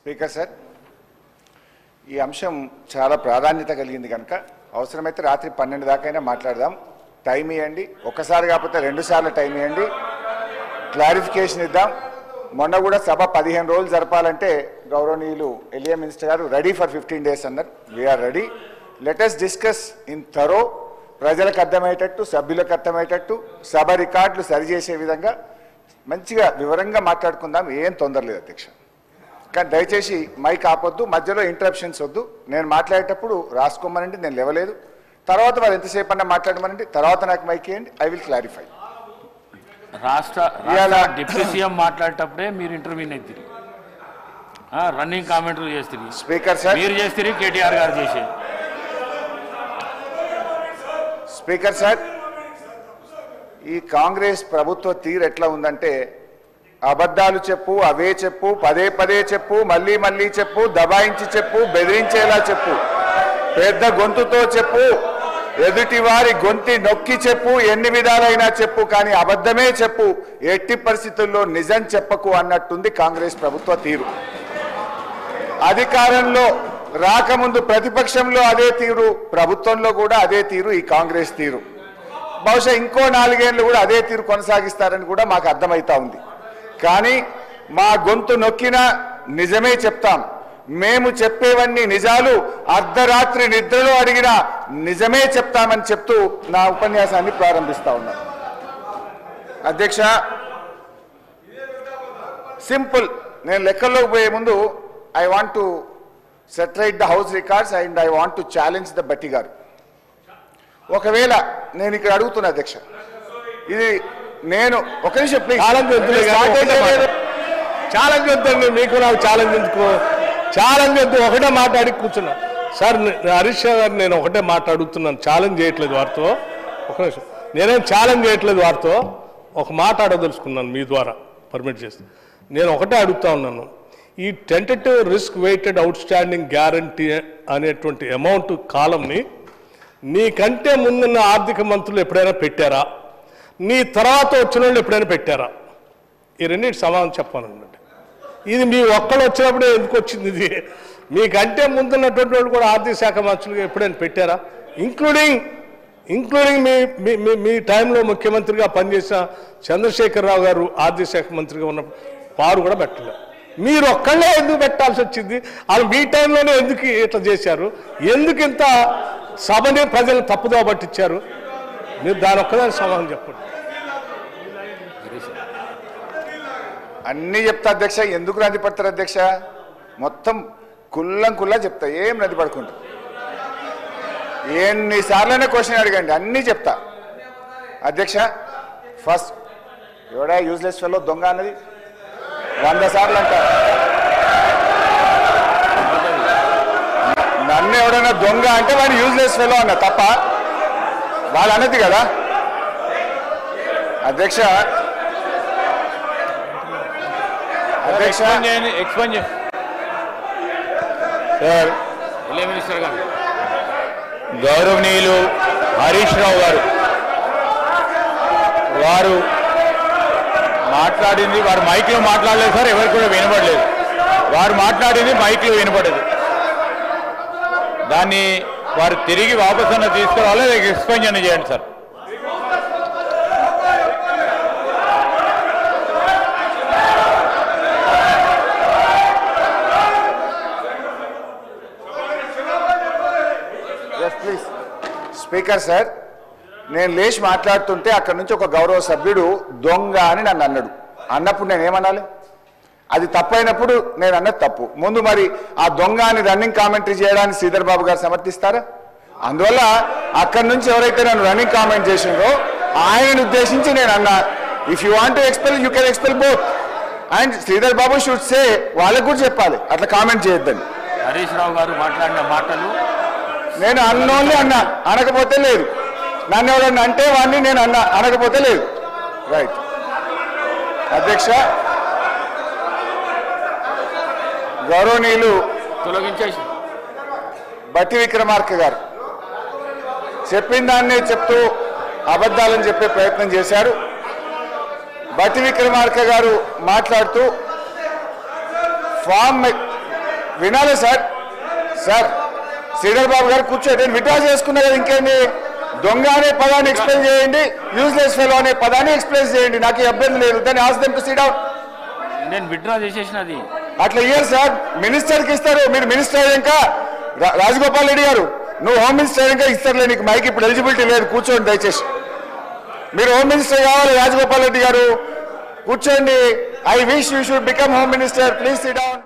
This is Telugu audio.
స్పీకర్ సార్, ఈ అంశం చాలా ప్రాధాన్యత కలిగింది కనుక అవసరమైతే రాత్రి 12 దాకైనా మాట్లాడదాం. టైం ఇవ్వండి, ఒక్కసారి కాకపోతే 2 సార్లు టైం ఇవ్వండి, క్లారిఫికేషన్ ఇద్దాం. మొన్న కూడా సభ 15 రోజులు జరపాలంటే గౌరవనీయులు ఎలియా మినిస్టర్ గారు రెడీ ఫర్ 15 days అన్నారు. We are ready. Let us discuss in thorough, ప్రజలకు అర్థమయ్యేటట్టు, సభ్యులకు అర్థమయ్యేటట్టు, సభ రికార్డులు సరిచేసే విధంగా మంచిగా వివరంగా మాట్లాడుకుందాం. ఏం తొందర లేదు అధ్యక్ష. కానీ దయచేసి మైక్ ఆపొద్దు, మధ్యలో ఇంటరప్షన్స్ వద్దు. నేను మాట్లాడేటప్పుడు రాసుకోమనండి, నేను లేవలేదు. తర్వాత వారు ఎంతసేపు అన్నా మాట్లాడమనండి, తర్వాత నాకు మైక్ ఇవ్వండి, ఐ విల్ క్లారిఫై. రాష్ట్ర డిప్యూటీ సీఎం మాట్లాడేటప్పుడే మీరు ఇంటర్వ్యూని ఎత్తిరి, రన్నింగ్ కామెంటరీ చేస్తుంది. స్పీకర్ సార్, మీరు చేస్తుంది, కేటీఆర్ గారు చేసేది. స్పీకర్ సార్, ఈ కాంగ్రెస్ ప్రభుత్వ తీరు ఎట్లా ఉందంటే, అబద్ధాలు చెప్పు, అవే చెప్పు, పదే పదే చెప్పు, మళ్ళీ మళ్ళీ చెప్పు, దబాయించి చెప్పు, బెదిరించేలా చెప్పు, పెద్ద గొంతుతో చెప్పు, ఎదుటి వారి గొంతి నొక్కి చెప్పు, ఎన్ని విధాలైనా చెప్పు, కానీ అబద్ధమే చెప్పు, ఎట్టి పరిస్థితుల్లో నిజం చెప్పకు అన్నట్టుంది కాంగ్రెస్ ప్రభుత్వ తీరు. అధికారంలో రాకముందు ప్రతిపక్షంలో అదే తీరు, ప్రభుత్వంలో కూడా అదే తీరు ఈ కాంగ్రెస్ తీరు. బహుశా ఇంకో 4 ఏళ్ళు కూడా అదే తీరు కొనసాగిస్తారని కూడా మాకు అర్థమవుతా ఉంది. కానీ మా గొంతు నొక్కినా నిజమే చెప్తాం. మేము చెప్పేవన్నీ నిజాలు, అర్ధరాత్రి నిద్రలో అడిగినా నిజమే చెప్తామని చెప్తూ నా ఉపన్యాసాన్ని ప్రారంభిస్తా ఉన్నాను. అధ్యక్ష, సింపుల్. నేను లెక్కల్లోకి పోయే ముందు I want to set right the house records and I want to challenge the బట్టి గారు. ఒకవేళ నేను ఇక్కడ అడుగుతున్నా అధ్యక్ష, ఇది నేను ఒక నిమిషం ప్లీజ్. ఛాలెంజ్ వద్దండి, మీకు నాకు ఛాలెంజ్ ఎందుకు? ఛాలెంజ్ వద్దు, ఒకటే మాట్లాడి కూర్చున్నా. సార్ హరీష్ గారు, నేను ఒకటే మాట్లాడుతున్నాను, ఛాలెంజ్ చేయట్లేదు వారితో. ఒక నిమిషం, నేనేం ఛాలెంజ్ చేయట్లేదు వారితో, ఒక మాట అడగదలుచుకున్నాను మీ ద్వారా పర్మిట్ చేసి. నేను ఒకటే అడుగుతా ఉన్నాను, ఈ tentative risk weighted outstanding guarantee అనేటువంటి అమౌంట్ కాలంని నీకంటే ముందున్న ఆర్థిక మంత్రులు ఎప్పుడైనా పెట్టారా? నీ తర్వాత వచ్చిన వాళ్ళు ఎప్పుడైనా పెట్టారా? ఈ రెండింటి సమాధానం చెప్పాలండి. ఇది మీ ఒక్కళ్ళు వచ్చినప్పుడే ఎందుకు వచ్చింది? ఇది మీకంటే ముందున్నటువంటి వాళ్ళు కూడా ఆర్థిక శాఖ మంత్రులుగా ఎప్పుడైనా పెట్టారా? ఇంక్లూడింగ్ మీ టైంలో ముఖ్యమంత్రిగా పనిచేసిన చంద్రశేఖరరావు గారు ఆర్థిక శాఖ మంత్రిగా ఉన్నప్పుడు వారు కూడా పెట్టలేదు. మీరు ఒక్కళ్ళే ఎందుకు పెట్టాల్సి వచ్చింది? వాళ్ళు మీ టైంలోనే ఎందుకు ఇట్లా చేశారు? ఎందుకు ఇంత సభని ప్రజలు తప్పుదో పట్టించారు? మీరు దాని ఒక్కదాని సమాధానం చెప్పండి. అన్నీ చెప్తా అధ్యక్ష. ఎందుకు నది పడతారు అధ్యక్ష? మొత్తం కుల్లా చెప్తా, ఏం నది పడకుండా. ఎన్నిసార్లైనా క్వశ్చన్ అడగండి, అన్నీ చెప్తా అధ్యక్ష. ఫస్ట్, ఎవడా యూజ్లెస్ ఫెలో దొంగ అన్నది 100 సార్లు అంటారు. నన్ను ఎవడైనా దొంగ అంటే వాడు యూజ్లెస్ ఫెలో అన్న తప్ప వాళ్ళు అన్నది కదా అధ్యక్ష. గౌరవనీయులు హరీష్ రావు గారు వారు మాట్లాడింది, వారు మైక్లో మాట్లాడలేదు సార్, ఎవరికి కూడా వినపడలేదు. వారు మాట్లాడింది మైక్లో వినపడదు. దాన్ని వారు తిరిగి వాపస్ అన్న తీసుకురావాలి, ఎక్స్ప్లెయిన్ చేయండి సార్. ప్లీజ్. స్పీకర్ సార్, నేను లేచి మాట్లాడుతుంటే అక్కడి నుంచి ఒక గౌరవ సభ్యుడు దొంగ అని నన్ను అన్నాడు. అన్నప్పుడు నేనేమనాలి? అది తప్పైనప్పుడు నేను అన్నది తప్పు. ముందు మరి ఆ దొంగ అని రన్నింగ్ కామెంటరీ చేయడానికి శ్రీధర్ బాబు గారు సమర్థిస్తారా? అందువల్ల అక్కడి నుంచి ఎవరైతే నన్ను రన్నింగ్ కామెంట్ చేసిండ్రో ఆయనను ఉద్దేశించి నేను అన్నా, if you want to expel you can expel both. And Sridhar Babu should say, వాళ్ళకు కూడా చెప్పాలి అట్లా కామెంట్ చేయొద్దని. హరీష్ రావు గారు మాట్లాడిన మాటలు నేను అన్నోన్లీ అన్నా, అనకపోతే లేదు. నన్ను ఎవరన్నా అంటే వాడిని నేను అన్నా, అనకపోతే లేదు. రైట్ అధ్యక్ష. గౌరవనీయులు తొలగించేసి బట్టి విక్రమార్క గారు చెప్పిన దాన్నే చెప్తూ అబద్ధాలని చెప్పే ప్రయత్నం చేశారు. బట్టి విక్రమార్క గారు మాట్లాడుతూ వినాలి సార్. సార్ శ్రీధర్ బాబు గారు కూర్చోండి. నేను విడ్రా చేసుకున్నా కదా, ఇంకేంది? దొంగ అనే పదాన్ని ఎక్స్ప్లెయిన్ చేయండి, యూజ్లెస్ ఫెలో అనే పదాన్ని ఎక్స్ప్లెయిన్ చేయండి, నాకు ఇబ్బంది లేదు. దాన్ని ask them to SIT down. నేను విత్డ్రా చేసేసినది. అట్లా ఇయ్యారు సార్, మినిస్టర్కి ఇస్తారు. మీరు మినిస్టర్ అయ్యాక రాజగోపాల్ రెడ్డి గారు నువ్వు హోమ్ మినిస్టర్ అయ్యాక ఇస్తారులే, నీకు మైక్ ఇప్పుడు ఎలిజిబిలిటీ లేదు, కూర్చోండి దయచేసి. మీరు హోమ్ మినిస్టర్ కావాలి రాజగోపాల్ రెడ్డి గారు, కూర్చోండి. I wish you should become home minister, please SIT down.